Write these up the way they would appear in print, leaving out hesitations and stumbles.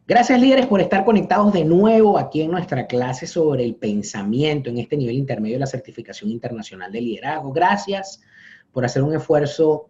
Gracias, líderes, por estar conectados de nuevo aquí en nuestra clase sobre el pensamiento en este nivel intermedio de la certificación internacional de liderazgo. Gracias por hacer un esfuerzo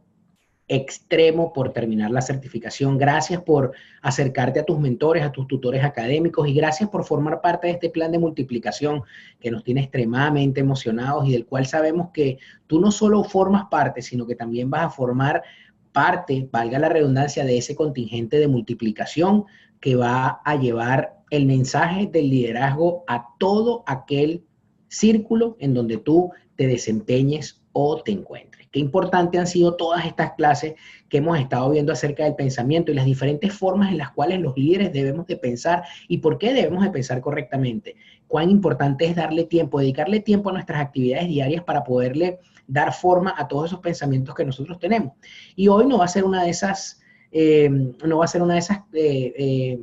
extremo por terminar la certificación. Gracias por acercarte a tus mentores, a tus tutores académicos y gracias por formar parte de este plan de multiplicación que nos tiene extremadamente emocionados y del cual sabemos que tú no solo formas parte, sino que también vas a formar parte, valga la redundancia, de ese contingente de multiplicación que va a llevar el mensaje del liderazgo a todo aquel círculo en donde tú te desempeñes o te encuentres. Qué importante han sido todas estas clases que hemos estado viendo acerca del pensamiento y las diferentes formas en las cuales los líderes debemos de pensar y por qué debemos de pensar correctamente. Cuán importante es darle tiempo, dedicarle tiempo a nuestras actividades diarias para poderle dar forma a todos esos pensamientos que nosotros tenemos. Y hoy no va a ser una de esas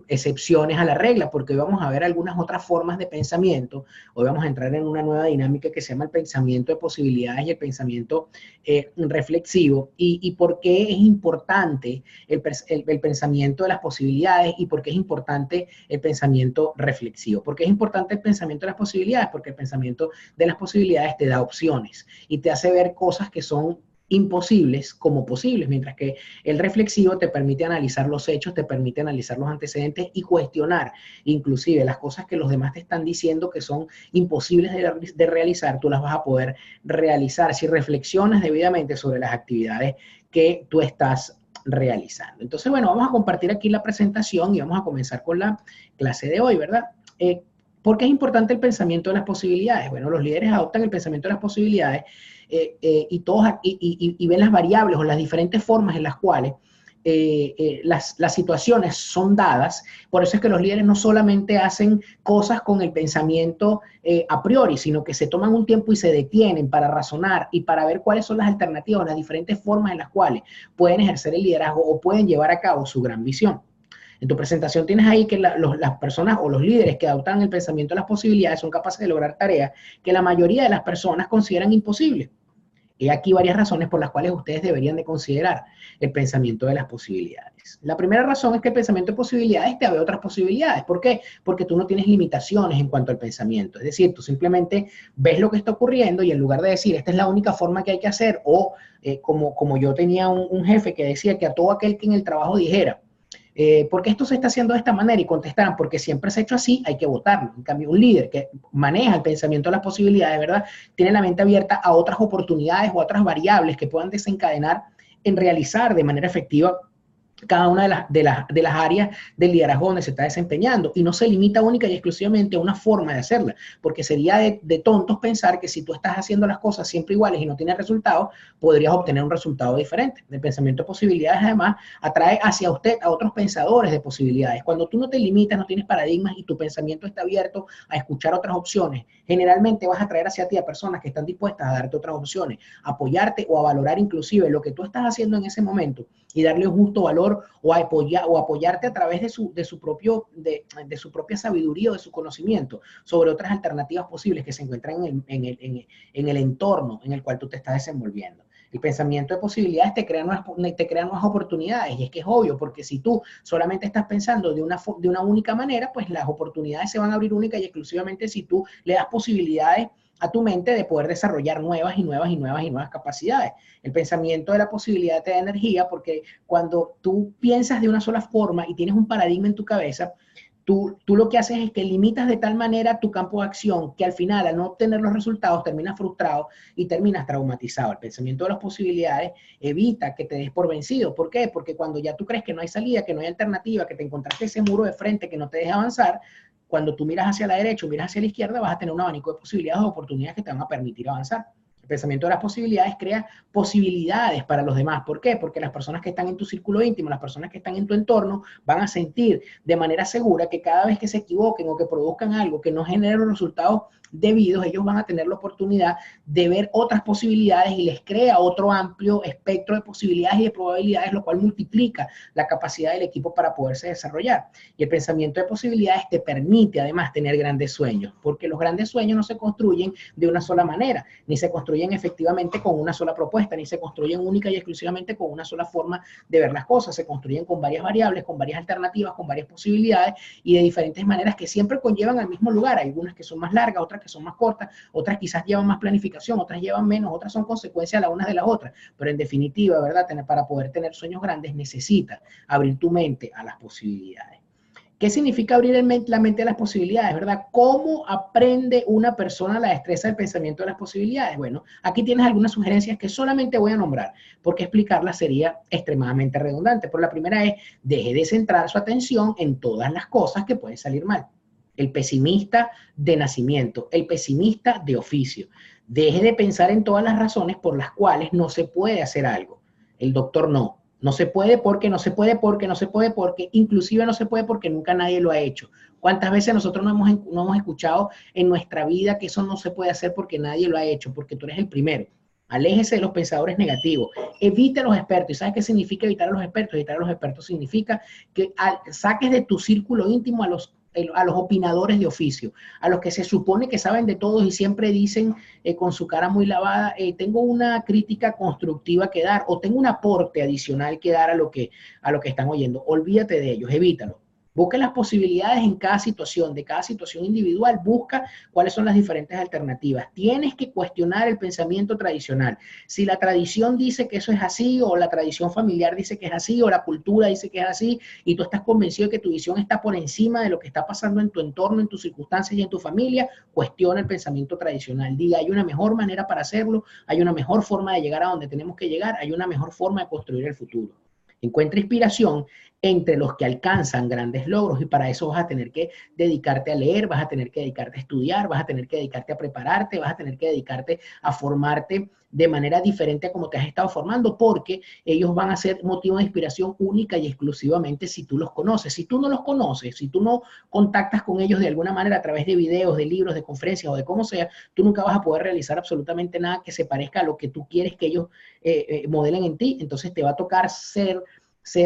excepciones a la regla, porque hoy vamos a ver algunas otras formas de pensamiento. Hoy vamos a entrar en una nueva dinámica que se llama el pensamiento de posibilidades y el pensamiento reflexivo. Y por qué es importante el pensamiento de las posibilidades y por qué es importante el pensamiento reflexivo. ¿Por qué es importante el pensamiento de las posibilidades? Porque el pensamiento de las posibilidades te da opciones y te hace ver cosas que son imposibles como posibles, mientras que el reflexivo te permite analizar los hechos, te permite analizar los antecedentes y cuestionar inclusive las cosas que los demás te están diciendo que son imposibles de realizar, tú las vas a poder realizar si reflexionas debidamente sobre las actividades que tú estás realizando. Entonces, bueno, vamos a compartir aquí la presentación y vamos a comenzar con la clase de hoy, ¿verdad? ¿Por qué es importante el pensamiento de las posibilidades? Bueno, los líderes adoptan el pensamiento de las posibilidades y ven las variables o las diferentes formas en las cuales las situaciones son dadas. Por eso es que los líderes no solamente hacen cosas con el pensamiento a priori, sino que se toman un tiempo y se detienen para razonar y para ver cuáles son las alternativas, las diferentes formas en las cuales pueden ejercer el liderazgo o pueden llevar a cabo su gran visión. En tu presentación tienes ahí que las personas o los líderes que adoptan el pensamiento de las posibilidades son capaces de lograr tareas que la mayoría de las personas consideran imposibles. Hay aquí varias razones por las cuales ustedes deberían de considerar el pensamiento de las posibilidades. La primera razón es que el pensamiento de posibilidades te abre otras posibilidades. ¿Por qué? Porque tú no tienes limitaciones en cuanto al pensamiento. Es decir, tú simplemente ves lo que está ocurriendo y en lugar de decir, esta es la única forma que hay que hacer, o como yo tenía un jefe que decía que a todo aquel que en el trabajo dijera, ¿por qué esto se está haciendo de esta manera? Y contestarán, porque siempre se ha hecho así, hay que votarlo. En cambio, un líder que maneja el pensamiento de las posibilidades, ¿verdad? Tiene la mente abierta a otras oportunidades o a otras variables que puedan desencadenar en realizar de manera efectiva cada una de las áreas del liderazgo donde se está desempeñando y no se limita única y exclusivamente a una forma de hacerla, porque sería de tontos pensar que si tú estás haciendo las cosas siempre iguales y no tienes resultados, podrías obtener un resultado diferente. El pensamiento de posibilidades además atrae hacia usted a otros pensadores de posibilidades. Cuando tú no te limitas, no tienes paradigmas y tu pensamiento está abierto a escuchar otras opciones, generalmente vas a atraer hacia ti a personas que están dispuestas a darte otras opciones, a apoyarte o a valorar inclusive lo que tú estás haciendo en ese momento y darle un justo valor o apoyarte a través de su propia sabiduría o de su conocimiento sobre otras alternativas posibles que se encuentran en el entorno en el cual tú te estás desenvolviendo. El pensamiento de posibilidades te crea nuevas oportunidades y es que es obvio, porque si tú solamente estás pensando de una única manera, pues las oportunidades se van a abrir única y exclusivamente si tú le das posibilidades a tu mente de poder desarrollar nuevas capacidades. El pensamiento de la posibilidad te da energía porque cuando tú piensas de una sola forma y tienes un paradigma en tu cabeza, tú lo que haces es que limitas de tal manera tu campo de acción que al final, al no obtener los resultados, terminas frustrado y terminas traumatizado. El pensamiento de las posibilidades evita que te des por vencido. ¿Por qué? Porque cuando ya tú crees que no hay salida, que no hay alternativa, que te encontraste ese muro de frente que no te deja avanzar, cuando tú miras hacia la derecha o miras hacia la izquierda, vas a tener un abanico de posibilidades o oportunidades que te van a permitir avanzar. El pensamiento de las posibilidades crea posibilidades para los demás. ¿Por qué? Porque las personas que están en tu círculo íntimo, las personas que están en tu entorno, van a sentir de manera segura que cada vez que se equivoquen o que produzcan algo que no genere los resultados debidos, ellos van a tener la oportunidad de ver otras posibilidades y les crea otro amplio espectro de posibilidades y de probabilidades, lo cual multiplica la capacidad del equipo para poderse desarrollar. Y el pensamiento de posibilidades te permite además tener grandes sueños, porque los grandes sueños no se construyen de una sola manera, ni se construyen construyen efectivamente con una sola propuesta, ni se construyen única y exclusivamente con una sola forma de ver las cosas, se construyen con varias variables, con varias alternativas, con varias posibilidades y de diferentes maneras que siempre conllevan al mismo lugar. Hay algunas que son más largas, otras que son más cortas, otras quizás llevan más planificación, otras llevan menos, otras son consecuencias las unas de las otras, pero en definitiva, ¿verdad? Para poder tener sueños grandes necesitas abrir tu mente a las posibilidades. ¿Qué significa abrir la mente a las posibilidades, verdad? ¿Cómo aprende una persona la destreza del pensamiento de las posibilidades? Bueno, aquí tienes algunas sugerencias que solamente voy a nombrar, porque explicarlas sería extremadamente redundante. Por la primera es, deje de centrar su atención en todas las cosas que pueden salir mal. El pesimista de nacimiento, el pesimista de oficio. Deje de pensar en todas las razones por las cuales no se puede hacer algo. El doctor no. No se puede porque, no se puede porque, no se puede porque, inclusive no se puede porque nunca nadie lo ha hecho. ¿Cuántas veces nosotros no hemos escuchado en nuestra vida que eso no se puede hacer porque nadie lo ha hecho, porque tú eres el primero? Aléjese de los pensadores negativos, evite a los expertos. ¿Y sabes qué significa evitar a los expertos? Evitar a los expertos significa que saques de tu círculo íntimo a los opinadores de oficio, a los que se supone que saben de todos y siempre dicen con su cara muy lavada, tengo una crítica constructiva que dar o tengo un aporte adicional que dar a lo que están oyendo. Olvídate de ellos, evítalo. Busca las posibilidades en cada situación, de cada situación individual, busca cuáles son las diferentes alternativas. Tienes que cuestionar el pensamiento tradicional. Si la tradición dice que eso es así, o la tradición familiar dice que es así, o la cultura dice que es así, y tú estás convencido de que tu visión está por encima de lo que está pasando en tu entorno, en tus circunstancias y en tu familia, cuestiona el pensamiento tradicional. Diga, hay una mejor manera para hacerlo, hay una mejor forma de llegar a donde tenemos que llegar, hay una mejor forma de construir el futuro. Encuentra inspiración entre los que alcanzan grandes logros y para eso vas a tener que dedicarte a leer, vas a tener que dedicarte a estudiar, vas a tener que dedicarte a prepararte, vas a tener que dedicarte a formarte de manera diferente a como te has estado formando, porque ellos van a ser motivo de inspiración única y exclusivamente si tú los conoces. Si tú no los conoces, si tú no contactas con ellos de alguna manera a través de videos, de libros, de conferencias o de como sea, tú nunca vas a poder realizar absolutamente nada que se parezca a lo que tú quieres que ellos modelen en ti. Entonces te va a tocar ser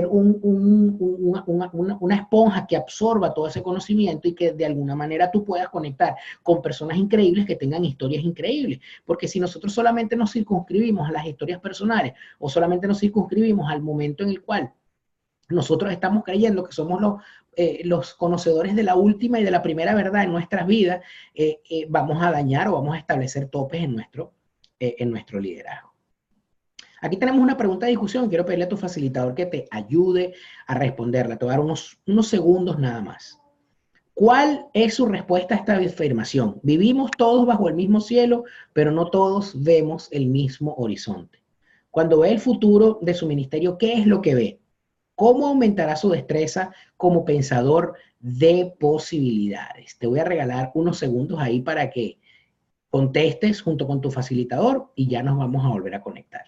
una esponja que absorba todo ese conocimiento y que de alguna manera tú puedas conectar con personas increíbles que tengan historias increíbles. Porque si nosotros solamente nos circunscribimos a las historias personales o solamente nos circunscribimos al momento en el cual nosotros estamos creyendo que somos los conocedores de la última y de la primera verdad en nuestras vidas, vamos a dañar o vamos a establecer topes en nuestro liderazgo. Aquí tenemos una pregunta de discusión. Quiero pedirle a tu facilitador que te ayude a responderla. Te voy a dar unos segundos nada más. ¿Cuál es su respuesta a esta afirmación? Vivimos todos bajo el mismo cielo, pero no todos vemos el mismo horizonte. Cuando ve el futuro de su ministerio, ¿qué es lo que ve? ¿Cómo aumentará su destreza como pensador de posibilidades? Te voy a regalar unos segundos ahí para que contestes junto con tu facilitador y ya nos vamos a volver a conectar.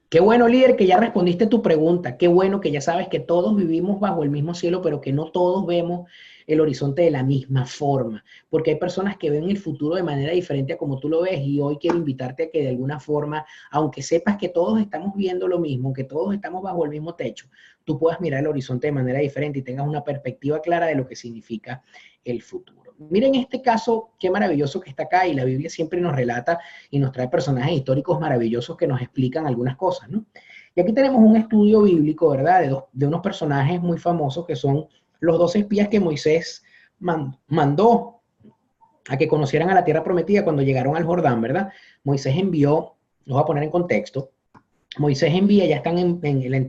Qué bueno, líder, que ya respondiste tu pregunta. Qué bueno que ya sabes que todos vivimos bajo el mismo cielo, pero que no todos vemos el horizonte de la misma forma. Porque hay personas que ven el futuro de manera diferente a como tú lo ves. Y hoy quiero invitarte a que de alguna forma, aunque sepas que todos estamos viendo lo mismo, que todos estamos bajo el mismo techo, tú puedas mirar el horizonte de manera diferente y tengas una perspectiva clara de lo que significa el futuro. Miren este caso, qué maravilloso que está acá, y la Biblia siempre nos relata y nos trae personajes históricos maravillosos que nos explican algunas cosas, ¿no? Y aquí tenemos un estudio bíblico, ¿verdad? De unos personajes muy famosos que son los 12 espías que Moisés mandó a que conocieran a la tierra prometida cuando llegaron al Jordán, ¿verdad? Moisés envió, los voy a poner en contexto, Moisés envía, ya están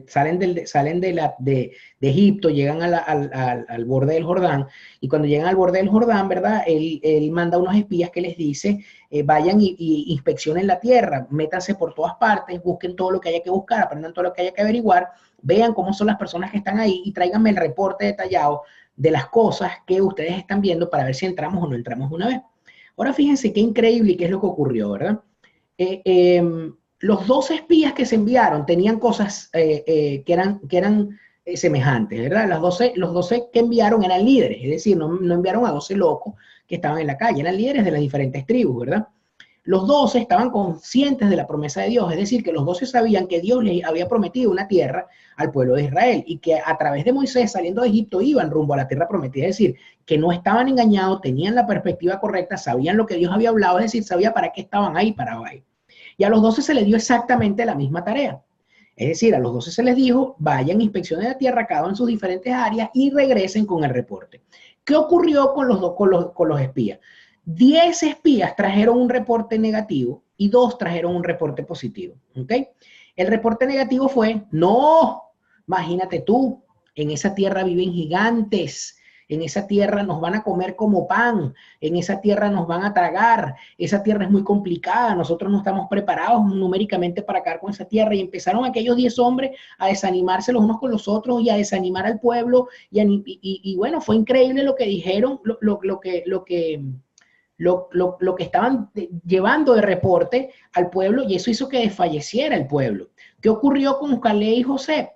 salen de Egipto, llegan al borde del Jordán, y cuando llegan al borde del Jordán, ¿verdad? Él manda unos espías que les dice, vayan y inspeccionen la tierra, métanse por todas partes, busquen todo lo que haya que buscar, aprendan todo lo que haya que averiguar, vean cómo son las personas que están ahí y tráiganme el reporte detallado de las cosas que ustedes están viendo para ver si entramos o no entramos una vez. Ahora fíjense qué increíble y qué es lo que ocurrió, ¿verdad? Los 12 espías que se enviaron tenían cosas que eran semejantes, ¿verdad? Los 12 que enviaron eran líderes, es decir, no enviaron a 12 locos que estaban en la calle, eran líderes de las diferentes tribus, ¿verdad? Los 12 estaban conscientes de la promesa de Dios, es decir, que los 12 sabían que Dios les había prometido una tierra al pueblo de Israel y que a través de Moisés saliendo de Egipto iban rumbo a la tierra prometida, es decir, que no estaban engañados, tenían la perspectiva correcta, sabían lo que Dios había hablado, es decir, sabía para qué estaban ahí parados ahí. Y a los 12 se les dio exactamente la misma tarea. Es decir, a los 12 se les dijo, vayan, inspeccionen la tierra, cada uno en sus diferentes áreas y regresen con el reporte. ¿Qué ocurrió con los espías? 10 espías trajeron un reporte negativo y 2 trajeron un reporte positivo. ¿Ok? El reporte negativo fue, no, imagínate tú, en esa tierra viven gigantes, en esa tierra nos van a comer como pan, en esa tierra nos van a tragar, esa tierra es muy complicada, nosotros no estamos preparados numéricamente para acabar con esa tierra. Y empezaron aquellos 10 hombres a desanimarse los unos con los otros y a desanimar al pueblo. Y bueno, fue increíble lo que dijeron, lo que estaban llevando de reporte al pueblo, y eso hizo que desfalleciera el pueblo. ¿Qué ocurrió con Caleb y José?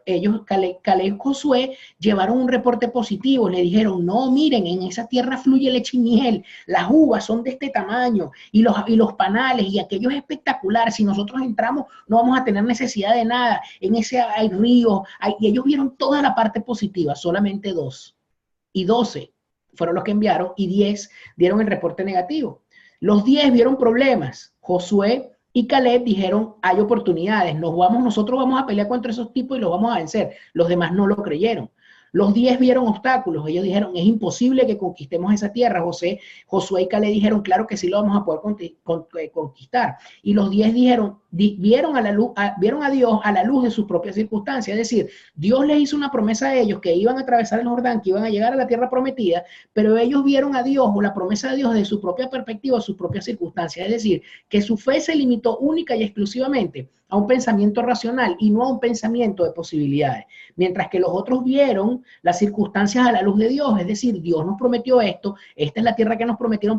Caleb y Josué llevaron un reporte positivo, le dijeron, no, miren, en esa tierra fluye leche y miel, las uvas son de este tamaño, y los panales, y aquello es espectacular, si nosotros entramos no vamos a tener necesidad de nada, en ese hay ríos, y ellos vieron toda la parte positiva, solamente 2 y 12 fueron los que enviaron y 10 dieron el reporte negativo. Los 10 vieron problemas. Josué y Caleb dijeron, hay oportunidades, nosotros vamos a pelear contra esos tipos y los vamos a vencer. Los demás no lo creyeron. Los 10 vieron obstáculos, ellos dijeron, es imposible que conquistemos esa tierra. Josué y Caleb dijeron, claro que sí lo vamos a poder conquistar. Y los 10 vieron a Dios a la luz de sus propias circunstancias. Es decir, Dios les hizo una promesa a ellos que iban a atravesar el Jordán, que iban a llegar a la tierra prometida, pero ellos vieron a Dios o la promesa de Dios desde su propia perspectiva, sus propias circunstancias. Es decir, que su fe se limitó única y exclusivamente a un pensamiento racional y no a un pensamiento de posibilidades. Mientras que los otros vieron las circunstancias a la luz de Dios, es decir, Dios nos prometió esto, esta es la tierra que nos prometieron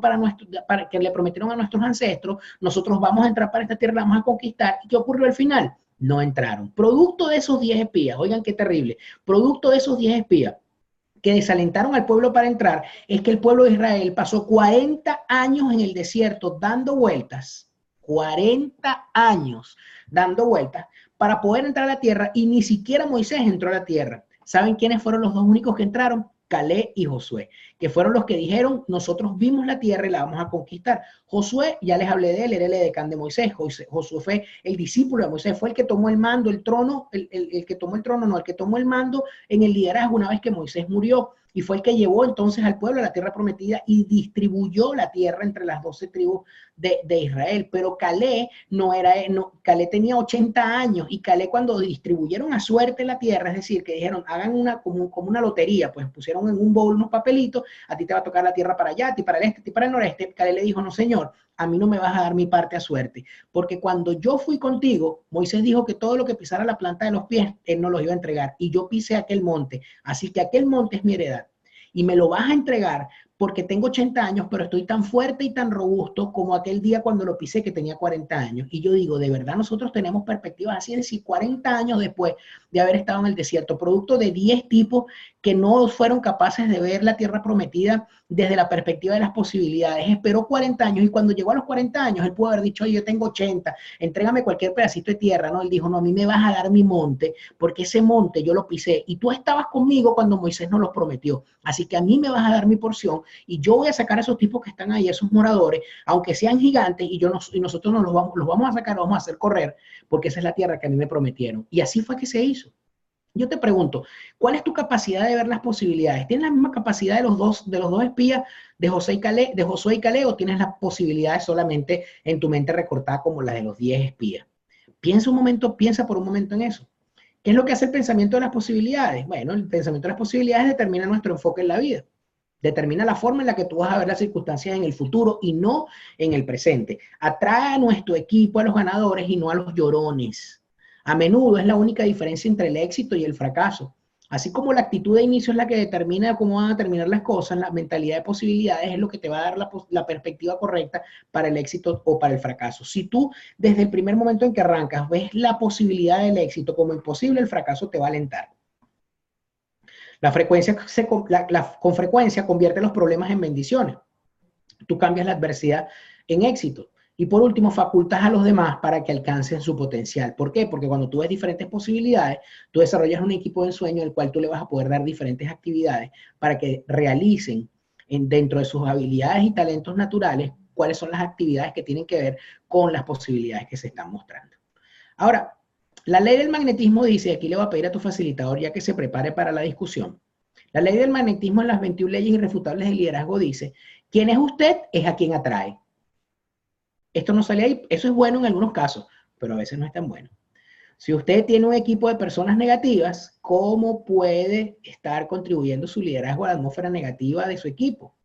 que le prometieron a nuestros ancestros, nosotros vamos a entrar para esta tierra, la vamos a conquistar. ¿Y qué ocurrió al final? No entraron. Producto de esos 10 espías, oigan qué terrible, producto de esos 10 espías que desalentaron al pueblo para entrar, es que el pueblo de Israel pasó 40 años en el desierto dando vueltas, 40 años dando vueltas para poder entrar a la tierra, y ni siquiera Moisés entró a la tierra. ¿Saben quiénes fueron los dos únicos que entraron? Caleb y Josué, que fueron los que dijeron, nosotros vimos la tierra y la vamos a conquistar. Josué, ya les hablé de él, era el edecán de Moisés. Josué fue el discípulo de Moisés, fue el que tomó el mando, el trono, el que tomó el trono, no, el que tomó el mando en el liderazgo una vez que Moisés murió. Y fue el que llevó entonces al pueblo a la tierra prometida y distribuyó la tierra entre las 12 tribus de Israel. Pero Caleb Caleb tenía 80 años, y Caleb, cuando distribuyeron a suerte la tierra, es decir, que dijeron, hagan como una lotería, pues pusieron en un bowl unos papelitos, a ti te va a tocar la tierra para allá, a ti para el este, a ti para el noreste. Caleb le dijo, no señor, a mí no me vas a dar mi parte a suerte, porque cuando yo fui contigo, Moisés dijo que todo lo que pisara la planta de los pies, él no los iba a entregar, y yo pisé aquel monte, así que aquel monte es mi heredad, y me lo vas a entregar porque tengo 80 años, pero estoy tan fuerte y tan robusto como aquel día cuando lo pisé, que tenía 40 años. Y yo digo, de verdad nosotros tenemos perspectivas así, es decir, 40 años después de haber estado en el desierto, producto de 10 tipos que no fueron capaces de ver la tierra prometida desde la perspectiva de las posibilidades. Esperó 40 años, y cuando llegó a los 40 años, él pudo haber dicho, oye, yo tengo 80, entrégame cualquier pedacito de tierra, ¿no? Él dijo, no, a mí me vas a dar mi monte, porque ese monte yo lo pisé, y tú estabas conmigo cuando Moisés nos lo prometió, así que a mí me vas a dar mi porción, y yo voy a sacar a esos tipos que están ahí, esos moradores, aunque sean gigantes, y nosotros los vamos a sacar, los vamos a hacer correr, porque esa es la tierra que a mí me prometieron. Y así fue que se hizo. Yo te pregunto, ¿cuál es tu capacidad de ver las posibilidades? ¿Tienes la misma capacidad de los dos espías, de Josué y Caleb, o tienes las posibilidades solamente en tu mente recortada como la de los 10 espías? Piensa por un momento en eso. ¿Qué es lo que hace el pensamiento de las posibilidades? Bueno, el pensamiento de las posibilidades determina nuestro enfoque en la vida. Determina la forma en la que tú vas a ver las circunstancias en el futuro y no en el presente. Atrae a nuestro equipo a los ganadores y no a los llorones. A menudo es la única diferencia entre el éxito y el fracaso. Así como la actitud de inicio es la que determina cómo van a terminar las cosas, la mentalidad de posibilidades es lo que te va a dar la perspectiva correcta para el éxito o para el fracaso. Si tú desde el primer momento en que arrancas ves la posibilidad del éxito como imposible, el fracaso te va a alentar. Con frecuencia convierte los problemas en bendiciones. Tú cambias la adversidad en éxito. Y por último, facultas a los demás para que alcancen su potencial. ¿Por qué? Porque cuando tú ves diferentes posibilidades, tú desarrollas un equipo de ensueño al cual tú le vas a poder dar diferentes actividades para que realicen dentro de sus habilidades y talentos naturales cuáles son las actividades que tienen que ver con las posibilidades que se están mostrando. Ahora, la ley del magnetismo dice, aquí le voy a pedir a tu facilitador ya que se prepare para la discusión, la ley del magnetismo en las 21 leyes irrefutables del liderazgo dice, ¿quién es usted? Es a quien atrae. Esto no sale ahí, eso es bueno en algunos casos, pero a veces no es tan bueno. Si usted tiene un equipo de personas negativas, ¿cómo puede estar contribuyendo su liderazgo a la atmósfera negativa de su equipo?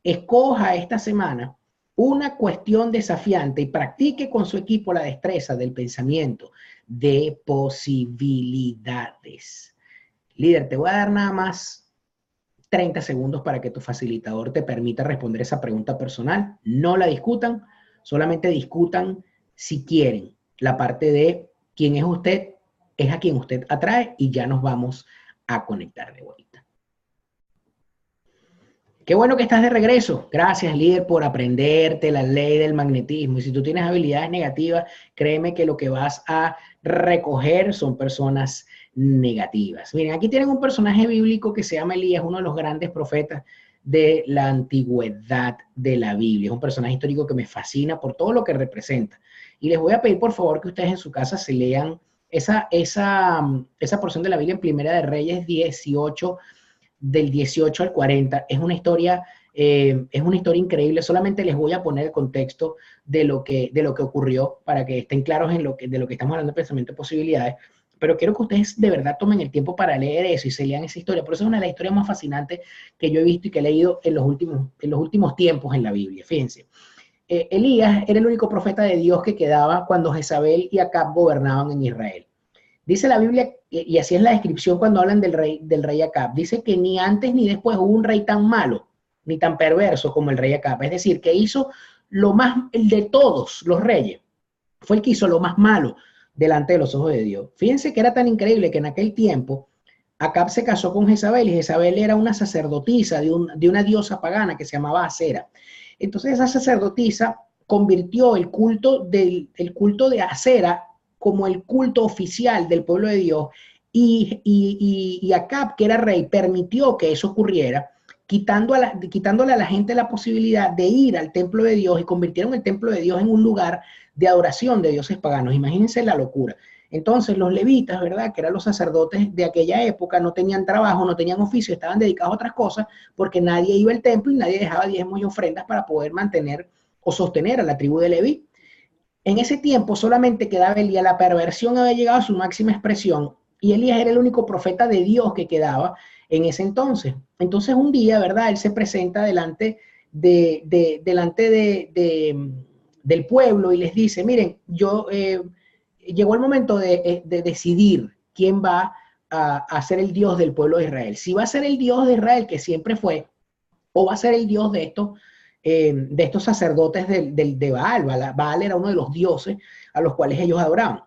Escoja esta semana una cuestión desafiante y practique con su equipo la destreza del pensamiento de posibilidades. Líder, te voy a dar nada más 30 segundos para que tu facilitador te permita responder esa pregunta personal. No la discutan, solamente discutan si quieren la parte de quién es usted, es a quien usted atrae y ya nos vamos a conectar de vuelta. Qué bueno que estás de regreso. Gracias, líder, por aprenderte la ley del magnetismo. Y si tú tienes habilidades negativas, créeme que lo que vas a recoger son personas negativas. Miren, aquí tienen un personaje bíblico que se llama Elías, uno de los grandes profetas de la antigüedad de la Biblia. Es un personaje histórico que me fascina por todo lo que representa. Y les voy a pedir, por favor, que ustedes en su casa se lean esa porción de la Biblia en Primera de Reyes 18, del 18 al 40. Es una historia increíble. Solamente les voy a poner el contexto de lo que ocurrió para que estén claros de lo que estamos hablando de pensamiento de posibilidades. Pero quiero que ustedes de verdad tomen el tiempo para leer eso y se lean esa historia. Por eso es una de las historias más fascinantes que yo he visto y que he leído en los últimos tiempos en la Biblia. Fíjense. Elías era el único profeta de Dios que quedaba cuando Jezabel y Acab gobernaban en Israel. Dice la Biblia, y así es la descripción cuando hablan del rey Acab, dice que ni antes ni después hubo un rey tan malo, ni tan perverso como el rey Acab. Es decir, que hizo el de todos los reyes. Fue el que hizo lo más malo delante de los ojos de Dios. Fíjense que era tan increíble que en aquel tiempo Acab se casó con Jezabel y Jezabel era una sacerdotisa de una diosa pagana que se llamaba Acera. Entonces esa sacerdotisa convirtió el culto de Acera como el culto oficial del pueblo de Dios y Acab, que era rey, permitió que eso ocurriera, quitándole a la gente la posibilidad de ir al templo de Dios y convirtieron el templo de Dios en un lugar de adoración de dioses paganos. Imagínense la locura. Entonces los levitas, ¿verdad?, que eran los sacerdotes de aquella época, no tenían trabajo, no tenían oficio, estaban dedicados a otras cosas porque nadie iba al templo y nadie dejaba diezmos y ofrendas para poder mantener o sostener a la tribu de Leví. En ese tiempo solamente quedaba Elías, la perversión había llegado a su máxima expresión y Elías era el único profeta de Dios que quedaba en ese entonces. Entonces un día, ¿verdad?, él se presenta delante del pueblo y les dice, miren, llegó el momento de decidir quién va a ser el Dios del pueblo de Israel. Si va a ser el Dios de Israel, que siempre fue, o va a ser el Dios de estos sacerdotes de Baal. Baal era uno de los dioses a los cuales ellos adoraban.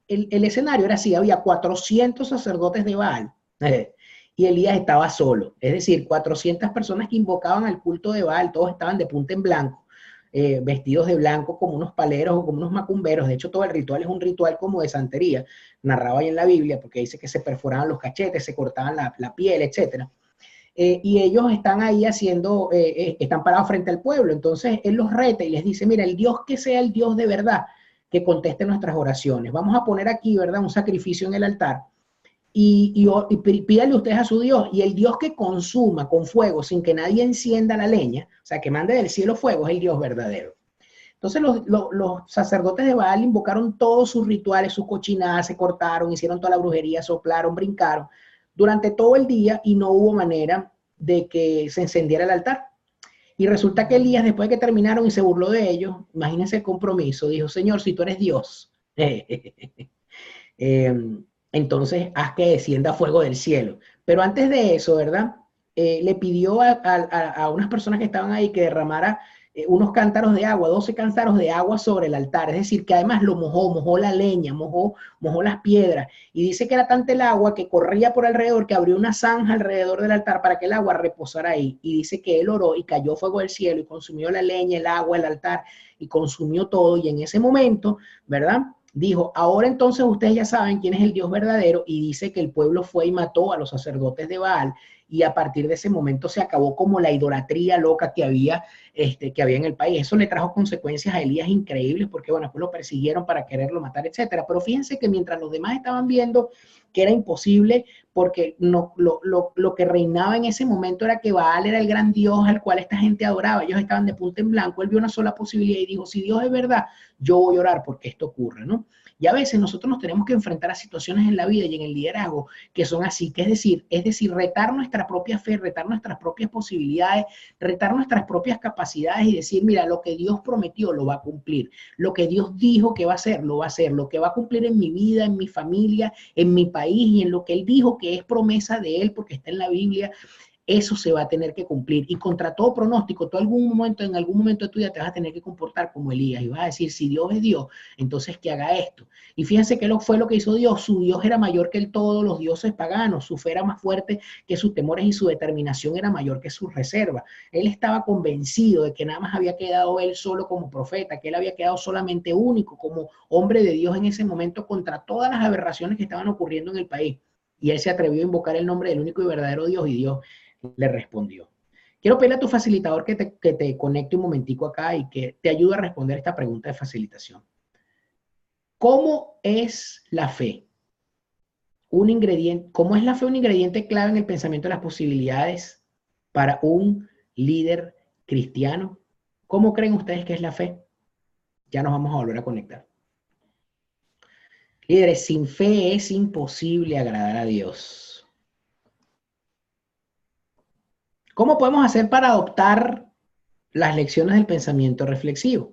El escenario era así, había 400 sacerdotes de Baal y Elías estaba solo. Es decir, 400 personas que invocaban al culto de Baal, todos estaban de punta en blanco, vestidos de blanco como unos paleros o como unos macumberos. De hecho, todo el ritual es un ritual como de santería, narrado ahí en la Biblia, porque dice que se perforaban los cachetes, se cortaban la piel, etcétera. Y ellos están ahí están parados frente al pueblo. Entonces él los reta y les dice, mira, el Dios que sea el Dios de verdad, que conteste nuestras oraciones. Vamos a poner aquí, ¿verdad?, un sacrificio en el altar y pídale ustedes a su Dios, y el Dios que consuma con fuego sin que nadie encienda la leña, o sea, que mande del cielo fuego, es el Dios verdadero. Entonces los sacerdotes de Baal invocaron todos sus rituales, sus cochinadas, se cortaron, hicieron toda la brujería, soplaron, brincaron durante todo el día y no hubo manera de que se encendiera el altar. Y resulta que Elías, después de que terminaron y se burló de ellos, imagínense el compromiso, dijo, Señor, si tú eres Dios, entonces haz que descienda fuego del cielo. Pero antes de eso, ¿verdad?, le pidió a unas personas que estaban ahí que derramara unos cántaros de agua, 12 cántaros de agua sobre el altar. Es decir, que además lo mojó la leña, mojó las piedras. Y dice que era tanta el agua que corría por alrededor, que abrió una zanja alrededor del altar para que el agua reposara ahí. Y dice que él oró y cayó fuego del cielo y consumió la leña, el agua, el altar y consumió todo. Y en ese momento, ¿verdad? Dijo, ahora entonces ustedes ya saben quién es el Dios verdadero, y dice que el pueblo fue y mató a los sacerdotes de Baal, y a partir de ese momento se acabó como la idolatría loca que había en el país. Eso le trajo consecuencias a Elías increíbles, porque bueno, después lo persiguieron para quererlo matar, etcétera. Pero fíjense que mientras los demás estaban viendo que era imposible, porque no, lo que reinaba en ese momento era que Baal era el gran Dios al cual esta gente adoraba, ellos estaban de punta en blanco, él vio una sola posibilidad y dijo, si Dios es verdad, yo voy a orar porque esto ocurra, ¿no? Y a veces nosotros nos tenemos que enfrentar a situaciones en la vida y en el liderazgo que son así, que es decir, retar nuestra propia fe, retar nuestras propias posibilidades, retar nuestras propias capacidades y decir, mira, lo que Dios prometió lo va a cumplir, lo que Dios dijo que va a hacer, lo va a hacer, lo que va a cumplir en mi vida, en mi familia, en mi país y en lo que Él dijo que es promesa de Él porque está en la Biblia. Eso se va a tener que cumplir. Y contra todo pronóstico, tú en algún momento de tu vida te vas a tener que comportar como Elías y vas a decir, si Dios es Dios, entonces que haga esto. Y fíjense que fue lo que hizo Dios. Su Dios era mayor que todos los dioses paganos. Su fe era más fuerte que sus temores y su determinación era mayor que sus reservas. Él estaba convencido de que nada más había quedado él solo como profeta, que él había quedado solamente único como hombre de Dios en ese momento contra todas las aberraciones que estaban ocurriendo en el país. Y él se atrevió a invocar el nombre del único y verdadero Dios, y Dios le respondió. Quiero pedirle a tu facilitador que te conecte un momentico acá y que te ayude a responder esta pregunta de facilitación. ¿Cómo es la fe? ¿Cómo es la fe un ingrediente clave en el pensamiento de las posibilidades para un líder cristiano? ¿Cómo creen ustedes que es la fe? Ya nos vamos a volver a conectar. Líderes, sin fe es imposible agradar a Dios. ¿Cómo podemos hacer para adoptar las lecciones del pensamiento reflexivo?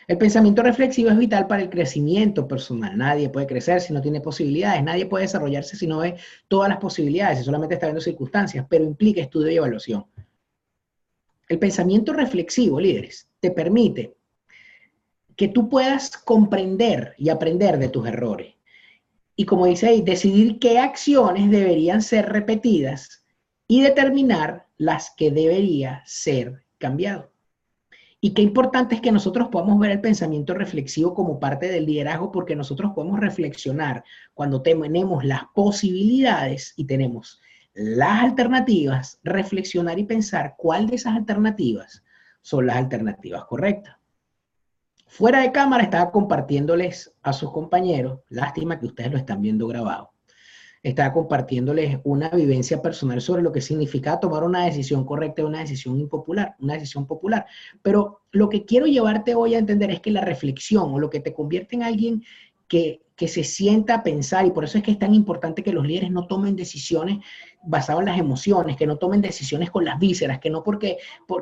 El pensamiento reflexivo es vital para el crecimiento personal. Nadie puede crecer si no tiene posibilidades. Nadie puede desarrollarse si no ve todas las posibilidades, si solamente está viendo circunstancias, pero implica estudio y evaluación. El pensamiento reflexivo, líderes, te permite que tú puedas comprender y aprender de tus errores. Y como dice ahí, decidir qué acciones deberían ser repetidas y determinar las que debería ser cambiado. Y qué importante es que nosotros podamos ver el pensamiento reflexivo como parte del liderazgo, porque nosotros podemos reflexionar cuando tenemos las posibilidades y tenemos las alternativas, reflexionar y pensar cuál de esas alternativas son las alternativas correctas. Fuera de cámara estaba compartiéndoles a sus compañeros, lástima que ustedes lo están viendo grabado, estaba compartiéndoles una vivencia personal sobre lo que significa tomar una decisión correcta y una decisión impopular, una decisión popular. Pero lo que quiero llevarte hoy a entender es que la reflexión, o lo que te convierte en alguien que se sienta a pensar, y por eso es que es tan importante que los líderes no tomen decisiones basadas en las emociones, que no tomen decisiones con las vísceras, que no porque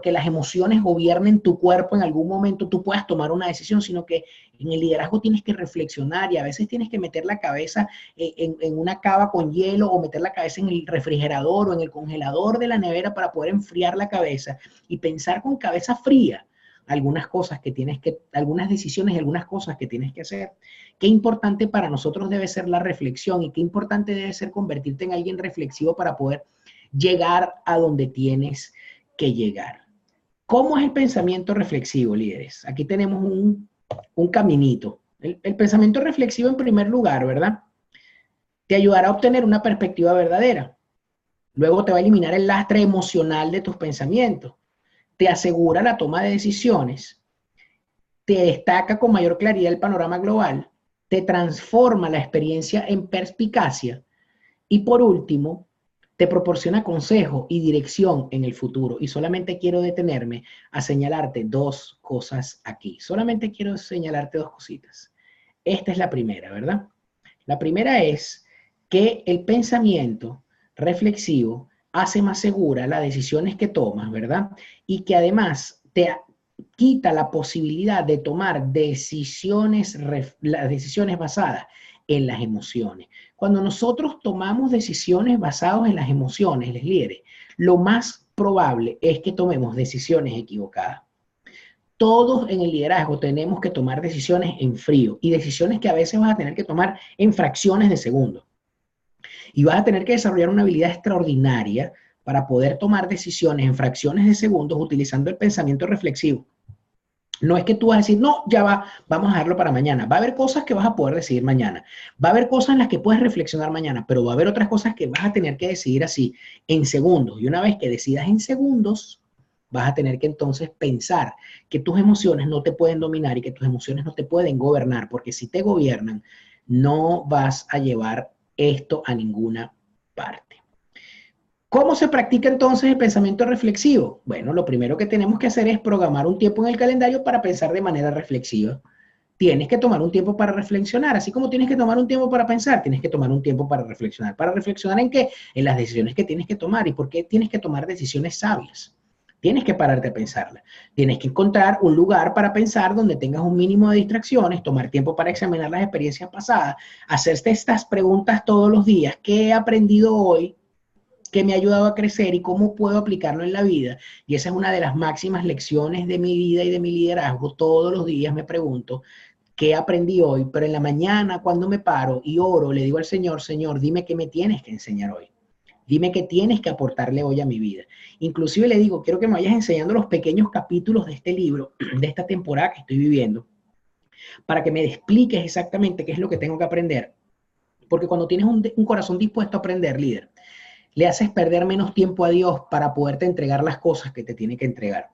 las emociones gobiernen tu cuerpo en algún momento tú puedas tomar una decisión, sino que en el liderazgo tienes que reflexionar y a veces tienes que meter la cabeza en una cava con hielo, o meter la cabeza en el refrigerador o en el congelador de la nevera para poder enfriar la cabeza y pensar con cabeza fría algunas decisiones y algunas cosas que tienes que hacer. Qué importante para nosotros debe ser la reflexión, y qué importante debe ser convertirte en alguien reflexivo para poder llegar a donde tienes que llegar. ¿Cómo es el pensamiento reflexivo, líderes? Aquí tenemos un caminito. El pensamiento reflexivo, en primer lugar, ¿verdad?, te ayudará a obtener una perspectiva verdadera. Luego te va a eliminar el lastre emocional de tus pensamientos. Te asegura la toma de decisiones. Te destaca con mayor claridad el panorama global. Te transforma la experiencia en perspicacia. Y por último, te proporciona consejo y dirección en el futuro. Y solamente quiero detenerme a señalarte dos cosas aquí. Solamente quiero señalarte dos cositas. Esta es la primera, ¿verdad? La primera es que el pensamiento reflexivo hace más segura las decisiones que tomas, ¿verdad? Y que además te quita la posibilidad de tomar las decisiones basadas en las emociones. Cuando nosotros tomamos decisiones basadas en las emociones, les líderes, lo más probable es que tomemos decisiones equivocadas. Todos en el liderazgo tenemos que tomar decisiones en frío y decisiones que a veces vas a tener que tomar en fracciones de segundos. Y vas a tener que desarrollar una habilidad extraordinaria para poder tomar decisiones en fracciones de segundos utilizando el pensamiento reflexivo. No es que tú vas a decir, no, ya va, vamos a dejarlo para mañana. Va a haber cosas que vas a poder decidir mañana. Va a haber cosas en las que puedes reflexionar mañana, pero va a haber otras cosas que vas a tener que decidir así, en segundos. Y una vez que decidas en segundos, vas a tener que entonces pensar que tus emociones no te pueden dominar y que tus emociones no te pueden gobernar, porque si te gobiernan, no vas a llevar esto a ninguna parte. ¿Cómo se practica entonces el pensamiento reflexivo? Bueno, lo primero que tenemos que hacer es programar un tiempo en el calendario para pensar de manera reflexiva. Tienes que tomar un tiempo para reflexionar, así como tienes que tomar un tiempo para pensar, tienes que tomar un tiempo para reflexionar. ¿Para reflexionar en qué? En las decisiones que tienes que tomar y por qué tienes que tomar decisiones sabias. Tienes que pararte a pensarla. Tienes que encontrar un lugar para pensar donde tengas un mínimo de distracciones, tomar tiempo para examinar las experiencias pasadas, hacerte estas preguntas todos los días. ¿Qué he aprendido hoy que me ha ayudado a crecer y cómo puedo aplicarlo en la vida? Y esa es una de las máximas lecciones de mi vida y de mi liderazgo. Todos los días me pregunto, ¿qué aprendí hoy? Pero en la mañana, cuando me paro y oro, le digo al Señor, Señor, dime qué me tienes que enseñar hoy. Dime qué tienes que aportarle hoy a mi vida. Inclusive le digo, quiero que me vayas enseñando los pequeños capítulos de este libro, de esta temporada que estoy viviendo, para que me expliques exactamente qué es lo que tengo que aprender. Porque cuando tienes un corazón dispuesto a aprender, líder, le haces perder menos tiempo a Dios para poderte entregar las cosas que te tiene que entregar.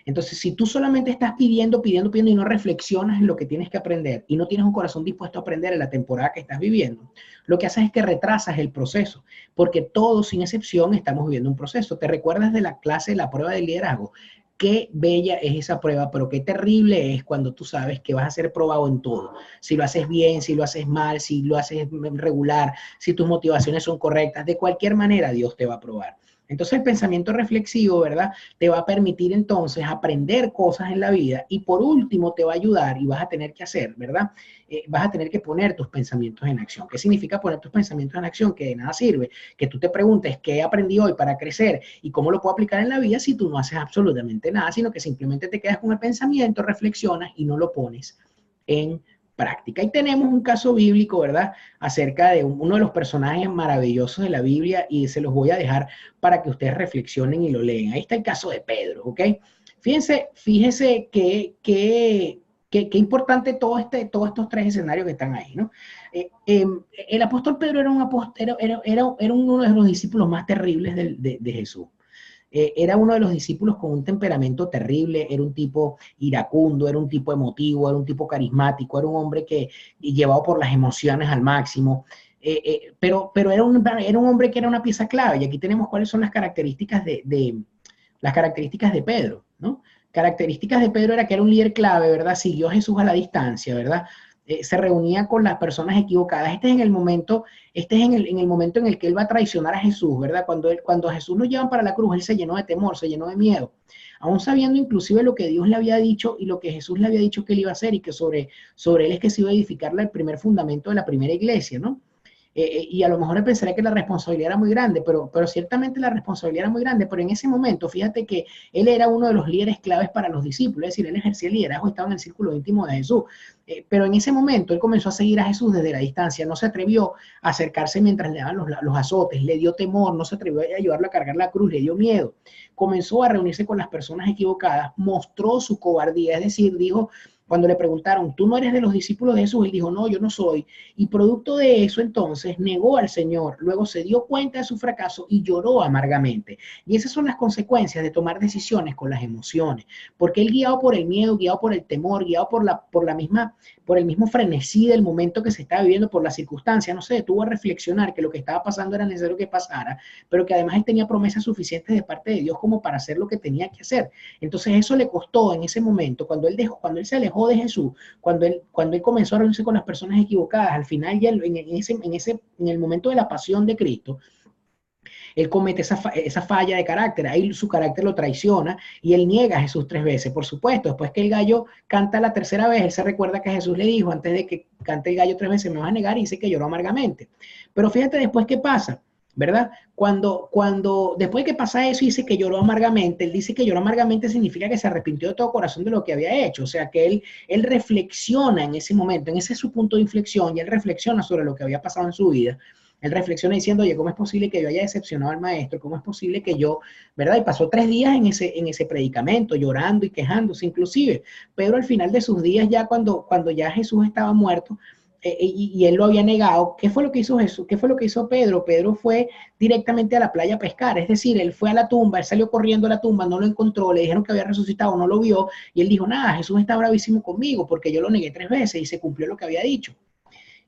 Entonces, si tú solamente estás pidiendo y no reflexionas en lo que tienes que aprender y no tienes un corazón dispuesto a aprender en la temporada que estás viviendo, lo que haces es que retrasas el proceso, porque todos, sin excepción, estamos viviendo un proceso. ¿Te recuerdas de la clase de la prueba de liderazgo? Qué bella es esa prueba, pero qué terrible es cuando tú sabes que vas a ser probado en todo. Si lo haces bien, si lo haces mal, si lo haces regular, si tus motivaciones son correctas, de cualquier manera Dios te va a probar. Entonces el pensamiento reflexivo, ¿verdad? Te va a permitir entonces aprender cosas en la vida y por último te va a ayudar y vas a tener que hacer, ¿verdad? Vas a tener que poner tus pensamientos en acción. ¿Qué significa poner tus pensamientos en acción? Que de nada sirve que tú te preguntes qué aprendí hoy para crecer y cómo lo puedo aplicar en la vida si tú no haces absolutamente nada, sino que simplemente te quedas con el pensamiento, reflexionas y no lo pones en práctica. Y tenemos un caso bíblico, ¿verdad? Acerca de uno de los personajes maravillosos de la Biblia y se los voy a dejar para que ustedes reflexionen y lo lean. Ahí está el caso de Pedro, ¿ok? Fíjense qué importante todos estos tres escenarios que están ahí, ¿no? El apóstol Pedro era uno de los discípulos más terribles de Jesús. Era uno de los discípulos con un temperamento terrible, era un tipo iracundo, era un tipo emotivo, era un tipo carismático, era un hombre que llevado por las emociones al máximo, pero era un hombre que era una pieza clave, y aquí tenemos cuáles son las características las características de Pedro, ¿no? Características de Pedro era que era un líder clave, ¿verdad? Siguió a Jesús a la distancia, ¿verdad? Se reunía con las personas equivocadas. Este es en el momento en el que él va a traicionar a Jesús, ¿verdad? Cuando a Jesús lo llevan para la cruz, él se llenó de temor, se llenó de miedo, aún sabiendo inclusive lo que Dios le había dicho y lo que Jesús le había dicho que él iba a hacer y que sobre él es que se iba a edificar el primer fundamento de la primera iglesia, ¿no? Y a lo mejor él pensaría que la responsabilidad era muy grande, pero ciertamente la responsabilidad era muy grande, pero en ese momento, fíjate que él era uno de los líderes claves para los discípulos, es decir, él ejercía el liderazgo, estaba en el círculo íntimo de Jesús, pero en ese momento él comenzó a seguir a Jesús desde la distancia, no se atrevió a acercarse mientras le daban los azotes, le dio temor, no se atrevió a ayudarlo a cargar la cruz, le dio miedo, comenzó a reunirse con las personas equivocadas, mostró su cobardía, es decir, dijo, cuando le preguntaron, ¿tú no eres de los discípulos de Jesús? Él dijo, no, yo no soy. Y producto de eso, entonces, negó al Señor. Luego se dio cuenta de su fracaso y lloró amargamente. Y esas son las consecuencias de tomar decisiones con las emociones. Porque él, guiado por el miedo, guiado por el temor, guiado por el mismo frenesí del momento que se estaba viviendo, por la circunstancia, no se detuvo a reflexionar que lo que estaba pasando era necesario que pasara, pero que además él tenía promesas suficientes de parte de Dios como para hacer lo que tenía que hacer. Entonces eso le costó en ese momento, cuando él se alejó de Jesús, cuando él comenzó a reunirse con las personas equivocadas, al final ya en el momento de la pasión de Cristo, él comete esa falla de carácter, ahí su carácter lo traiciona y él niega a Jesús 3 veces. Por supuesto, después que el gallo canta la tercera vez, él se recuerda que Jesús le dijo, antes de que cante el gallo 3 veces, me vas a negar, y dice que lloró amargamente. Pero fíjate después qué pasa. ¿verdad? Después de que pasa eso, dice que lloró amargamente. Él dice que lloró amargamente significa que se arrepintió de todo corazón de lo que había hecho. O sea, que él reflexiona en ese momento, en ese es su punto de inflexión, y él reflexiona sobre lo que había pasado en su vida. Él reflexiona diciendo, oye, ¿cómo es posible que yo haya decepcionado al maestro? ¿Cómo es posible que yo, verdad? Y pasó 3 días en ese predicamento, llorando y quejándose, inclusive. Pero al final de sus días, ya cuando ya Jesús estaba muerto, y él lo había negado, ¿qué fue lo que hizo Jesús? ¿Qué fue lo que hizo Pedro? Pedro fue directamente a la playa a pescar, es decir, él fue a la tumba, él salió corriendo a la tumba, no lo encontró, le dijeron que había resucitado, no lo vio, y él dijo, nada, Jesús está bravísimo conmigo porque yo lo negué 3 veces y se cumplió lo que había dicho.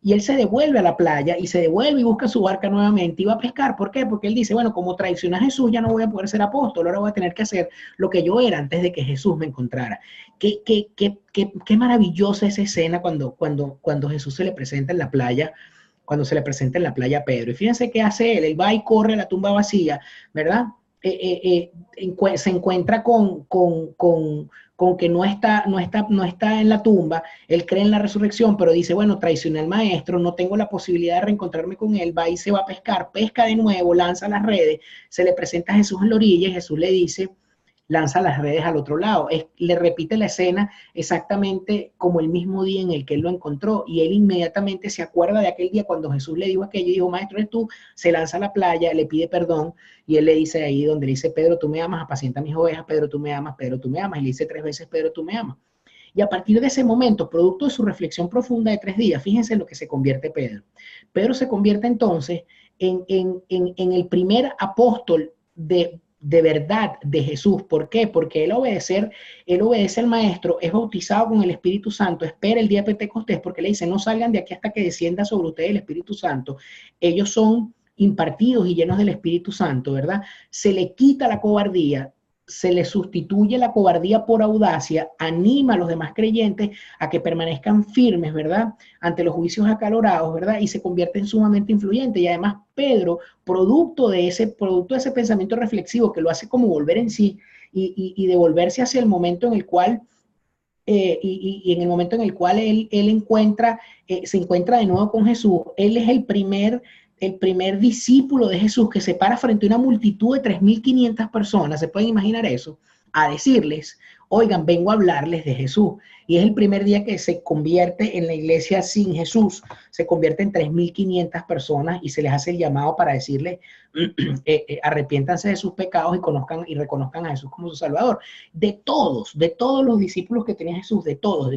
Y él se devuelve a la playa y se devuelve y busca su barca nuevamente y va a pescar. ¿Por qué? Porque él dice, bueno, como traicioné a Jesús, ya no voy a poder ser apóstol, ahora voy a tener que hacer lo que yo era antes de que Jesús me encontrara. Qué maravillosa esa escena cuando Jesús se le presenta en la playa, cuando se le presenta en la playa a Pedro. Y fíjense qué hace él va y corre a la tumba vacía, ¿verdad? Se encuentra con que no está en la tumba, él cree en la resurrección, pero dice, bueno, traicioné al maestro, no tengo la posibilidad de reencontrarme con él, va y se va a pescar, pesca de nuevo, lanza las redes, se le presenta a Jesús en la orilla y Jesús le dice, lanza las redes al otro lado. Le repite la escena exactamente como el mismo día en el que él lo encontró y él inmediatamente se acuerda de aquel día cuando Jesús le dijo aquello y dijo, maestro, eres tú, se lanza a la playa, le pide perdón y él le dice ahí donde le dice, Pedro, tú me amas, apacienta mis ovejas, Pedro, tú me amas, Pedro, tú me amas, y le dice 3 veces, Pedro, tú me amas. Y a partir de ese momento, producto de su reflexión profunda de 3 días, fíjense en lo que se convierte Pedro. Pedro se convierte entonces en el primer apóstol de verdad de Jesús. ¿Por qué? Porque él obedece al maestro, es bautizado con el Espíritu Santo, espera el día de Pentecostés, porque le dice, no salgan de aquí hasta que descienda sobre ustedes el Espíritu Santo. Ellos son impartidos y llenos del Espíritu Santo, ¿verdad? Se le quita la cobardía, se le sustituye la cobardía por audacia, anima a los demás creyentes a que permanezcan firmes, ¿verdad? Ante los juicios acalorados, ¿verdad? Y se convierte en sumamente influyente. Y además Pedro, producto de ese pensamiento reflexivo que lo hace como volver en sí y devolverse hacia el momento en el cual en el momento en el cual él se encuentra de nuevo con Jesús, él es el primer discípulo de Jesús que se para frente a una multitud de 3.500 personas, ¿se pueden imaginar eso? A decirles, oigan, vengo a hablarles de Jesús. Y es el primer día que se convierte en la iglesia sin Jesús, se convierte en 3.500 personas y se les hace el llamado para decirles, arrepiéntanse de sus pecados y reconozcan a Jesús como su Salvador. De todos los discípulos que tenía Jesús, de todos,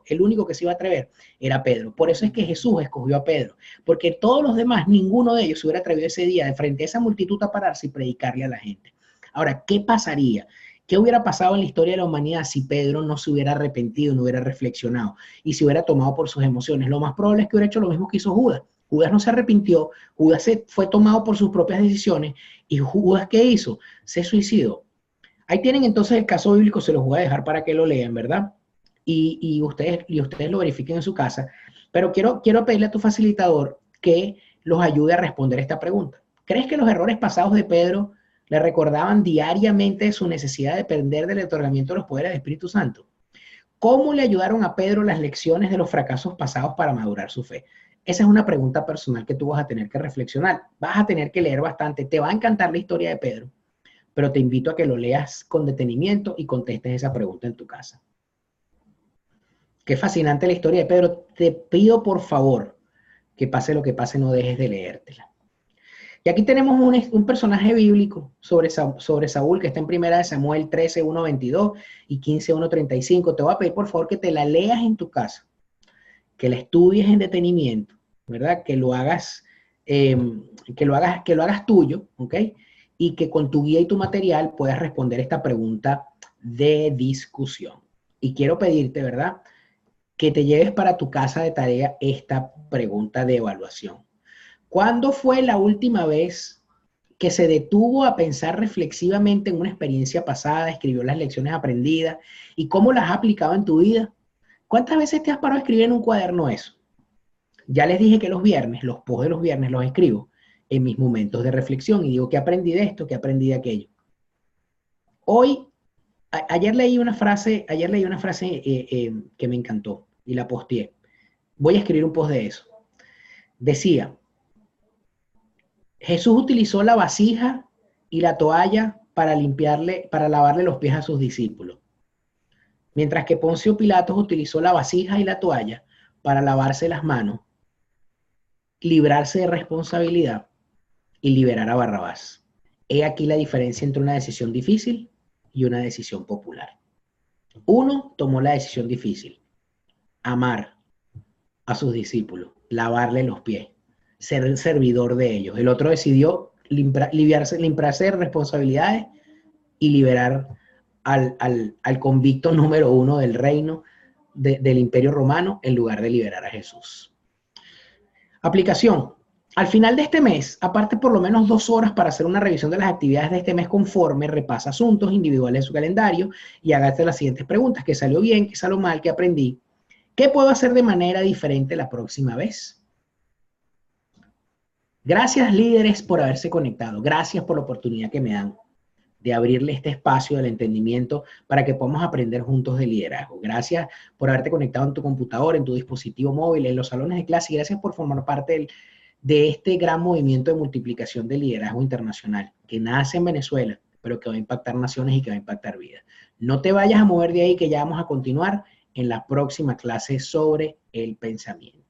el único que se iba a atrever era Pedro. Por eso es que Jesús escogió a Pedro, porque todos los demás, ninguno de ellos se hubiera atrevido ese día de frente a esa multitud a pararse y predicarle a la gente. Ahora, ¿qué pasaría? ¿Qué hubiera pasado en la historia de la humanidad si Pedro no se hubiera arrepentido, no hubiera reflexionado y se hubiera tomado por sus emociones? Lo más probable es que hubiera hecho lo mismo que hizo Judas. Judas no se arrepintió, Judas fue tomado por sus propias decisiones y Judas, ¿qué hizo? Se suicidó. Ahí tienen entonces el caso bíblico, se los voy a dejar para que lo lean, ¿verdad? Y ustedes lo verifiquen en su casa. Pero quiero pedirle a tu facilitador que los ayude a responder esta pregunta. ¿Crees que los errores pasados de Pedro le recordaban diariamente su necesidad de depender del otorgamiento de los poderes del Espíritu Santo? ¿Cómo le ayudaron a Pedro las lecciones de los fracasos pasados para madurar su fe? Esa es una pregunta personal que tú vas a tener que reflexionar. Vas a tener que leer bastante. Te va a encantar la historia de Pedro, pero te invito a que lo leas con detenimiento y contestes esa pregunta en tu casa. Qué fascinante la historia de Pedro. Te pido por favor que pase lo que pase, no dejes de leértela. Y aquí tenemos un personaje bíblico sobre Saúl que está en 1 Samuel 13, 1, 22 y 15, 1, 35. Te voy a pedir por favor que te la leas en tu casa, que la estudies en detenimiento, ¿verdad? Que lo hagas tuyo, ¿ok? Y que con tu guía y tu material puedas responder esta pregunta de discusión. Y quiero pedirte, ¿verdad?, que te lleves para tu casa de tarea esta pregunta de evaluación. ¿Cuándo fue la última vez que se detuvo a pensar reflexivamente en una experiencia pasada, escribió las lecciones aprendidas y cómo las has aplicado en tu vida? ¿Cuántas veces te has parado a escribir en un cuaderno eso? Ya les dije que los viernes, los posts de los viernes los escribo en mis momentos de reflexión y digo, ¿qué aprendí de esto? ¿Qué aprendí de aquello? Hoy, ayer leí una frase que me encantó y la posteé. Voy a escribir un post de eso. Decía, Jesús utilizó la vasija y la toalla para lavarle los pies a sus discípulos, mientras que Poncio Pilatos utilizó la vasija y la toalla para lavarse las manos, librarse de responsabilidad y liberar a Barrabás. He aquí la diferencia entre una decisión difícil y una decisión popular. Uno tomó la decisión difícil, amar a sus discípulos, lavarle los pies, ser servidor de ellos. El otro decidió librarse de responsabilidades y liberar al convicto número uno del reino del Imperio Romano en lugar de liberar a Jesús. Aplicación. Al final de este mes, aparte por lo menos 2 horas para hacer una revisión de las actividades de este mes conforme, repasa asuntos individuales de su calendario y hágase las siguientes preguntas. ¿Qué salió bien? ¿Qué salió mal? ¿Qué aprendí? ¿Qué puedo hacer de manera diferente la próxima vez? Gracias, líderes, por haberse conectado. Gracias por la oportunidad que me dan de abrirle este espacio del entendimiento para que podamos aprender juntos de liderazgo. Gracias por haberte conectado en tu computadora, en tu dispositivo móvil, en los salones de clase, y gracias por formar parte de este gran movimiento de multiplicación del liderazgo internacional que nace en Venezuela, pero que va a impactar naciones y que va a impactar vidas. No te vayas a mover de ahí, que ya vamos a continuar en la próxima clase sobre el pensamiento.